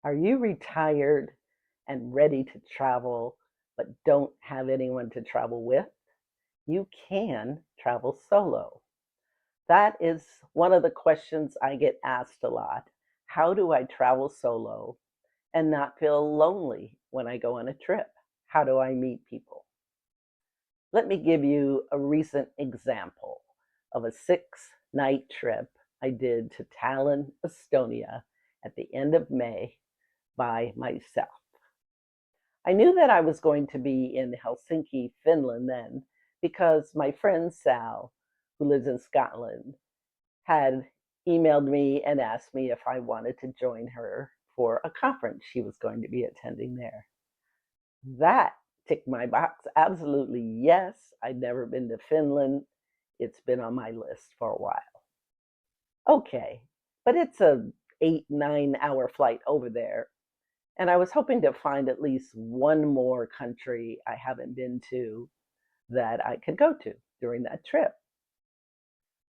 Are you retired and ready to travel, but don't have anyone to travel with? You can travel solo. That is one of the questions I get asked a lot. How do I travel solo and not feel lonely when I go on a trip? How do I meet people? Let me give you a recent example of a 6-night trip I did to Tallinn, Estonia at the end of May by myself. I knew that I was going to be in Helsinki, Finland then, because my friend Sal, who lives in Scotland, had emailed me and asked me if I wanted to join her for a conference she was going to be attending there. That ticked my box. Absolutely, yes. I'd never been to Finland. It's been on my list for a while. Okay, but it's a 8, 9 hour flight over there. And I was hoping to find at least one more country I haven't been to that I could go to during that trip.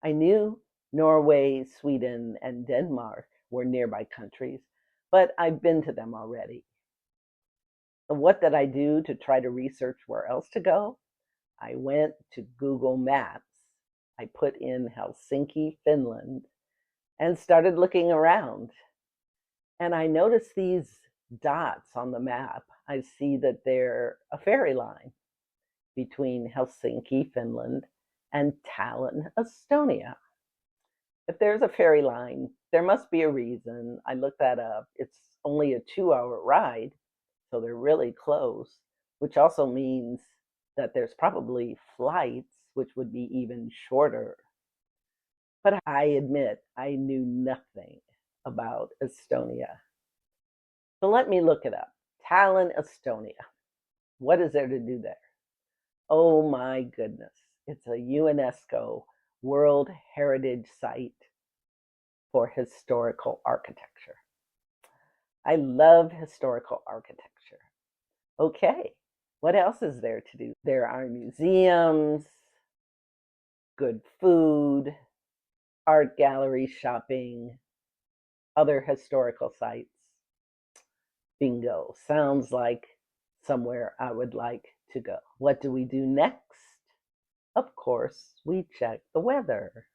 I knew Norway, Sweden, and Denmark were nearby countries, but I've been to them already. And what did I do to try to research where else to go? I went to Google Maps. I put in Helsinki, Finland, and started looking around. And I noticed these dots on the map. I see that they're a ferry line between Helsinki, Finland, and Tallinn, Estonia. If there's a ferry line, there must be a reason. I looked that up. It's only a 2 hour ride, so they're really close, which also means that there's probably flights, which would be even shorter. But I admit I knew nothing about Estonia. So let me look it up. Tallinn, Estonia. What is there to do there? Oh my goodness. It's a UNESCO World Heritage Site for historical architecture. I love historical architecture. Okay, what else is there to do? There are museums, good food, art gallery shopping, other historical sites. Bingo. Sounds like somewhere I would like to go. What do we do next? Of course, we check the weather.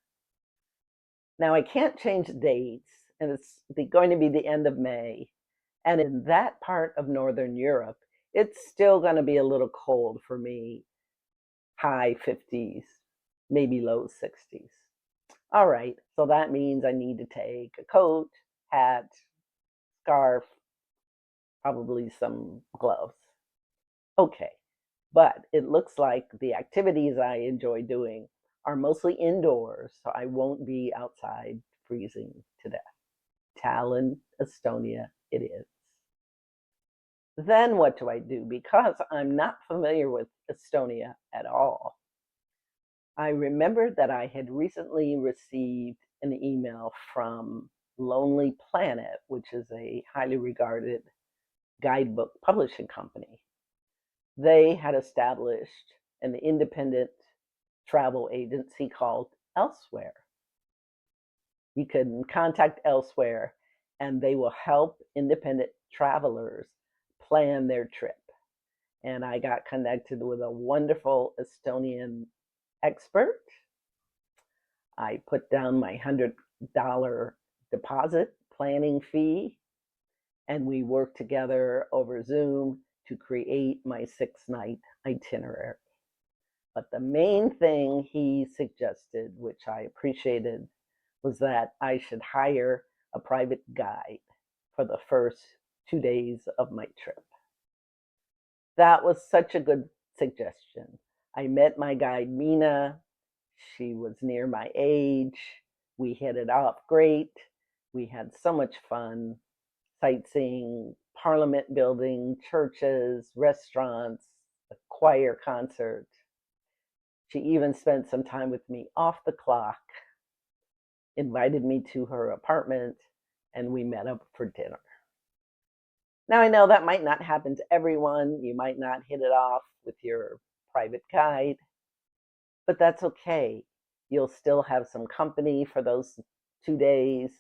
Now, I can't change the dates, and it's going to be the end of May. And in that part of Northern Europe, it's still going to be a little cold for me, high 50s, maybe low 60s. All right, so that means I need to take a coat, hat, scarf, probably some gloves. Okay, but it looks like the activities I enjoy doing are mostly indoors, so I won't be outside freezing to death. Tallinn, Estonia, it is. Then what do I do? Because I'm not familiar with Estonia at all, I remembered that I had recently received an email from Lonely Planet, which is a highly regarded guidebook publishing company. They had established an independent travel agency called Elsewhere. You can contact Elsewhere, and they will help independent travelers plan their trip. And I got connected with a wonderful Estonian expert. I put down my $100 deposit planning fee, and we worked together over Zoom to create my 6-night itinerary. But the main thing he suggested, which I appreciated, was that I should hire a private guide for the first 2 days of my trip. That was such a good suggestion. I met my guide, Mina. She was near my age. We hit it off great. We had so much fun sightseeing, Parliament building, churches, restaurants, a choir concert. She even spent some time with me off the clock, invited me to her apartment, and we met up for dinner. Now, I know that might not happen to everyone. You might not hit it off with your private guide, but that's okay. You'll still have some company for those 2 days.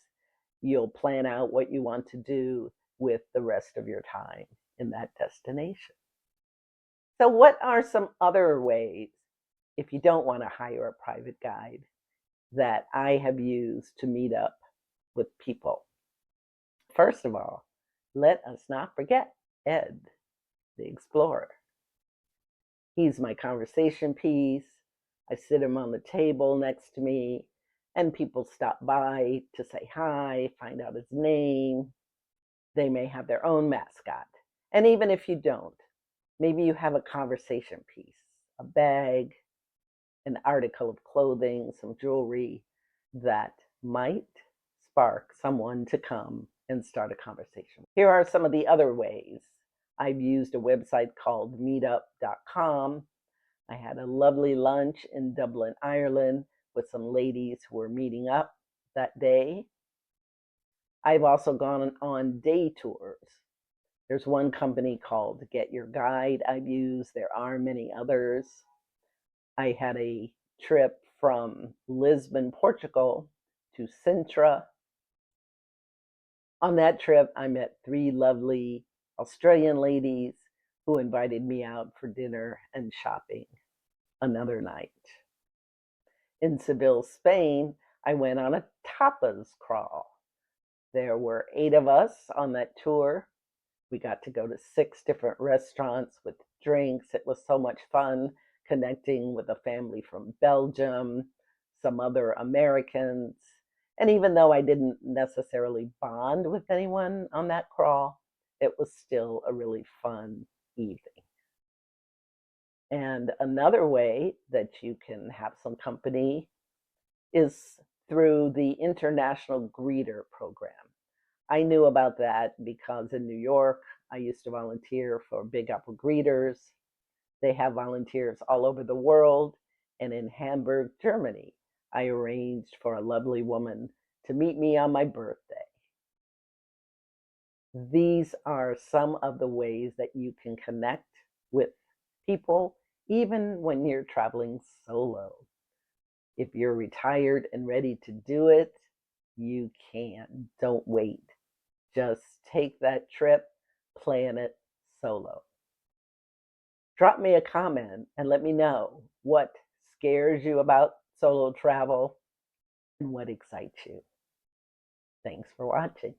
You'll plan out what you want to do. with the rest of your time in that destination. So, what are some other ways, if you don't want to hire a private guide, that I have used to meet up with people? First of all, let us not forget Ed, the explorer. He's my conversation piece. I sit him on the table next to me, and people stop by to say hi, find out his name. They may have their own mascot. And even if you don't, maybe you have a conversation piece, a bag, an article of clothing, some jewelry that might spark someone to come and start a conversation. Here are some of the other ways. I've used a website called meetup.com. I had a lovely lunch in Dublin, Ireland with some ladies who were meeting up that day. I've also gone on day tours. There's one company called Get Your Guide I've used. There are many others. I had a trip from Lisbon, Portugal to Sintra. On that trip, I met 3 lovely Australian ladies who invited me out for dinner and shopping another night. In Seville, Spain, I went on a tapas crawl. There were 8 of us on that tour. We got to go to 6 different restaurants with drinks. It was so much fun connecting with a family from Belgium, some other Americans. And even though I didn't necessarily bond with anyone on that crawl, it was still a really fun evening. And another way that you can have some company is through the International Greeter Program. I knew about that because in New York, I used to volunteer for Big Apple Greeters. They have volunteers all over the world. And in Hamburg, Germany, I arranged for a lovely woman to meet me on my birthday. These are some of the ways that you can connect with people, even when you're traveling solo. If you're retired and ready to do it, you can. Don't wait. Just take that trip, plan it solo. Drop me a comment and let me know what scares you about solo travel and what excites you. Thanks for watching.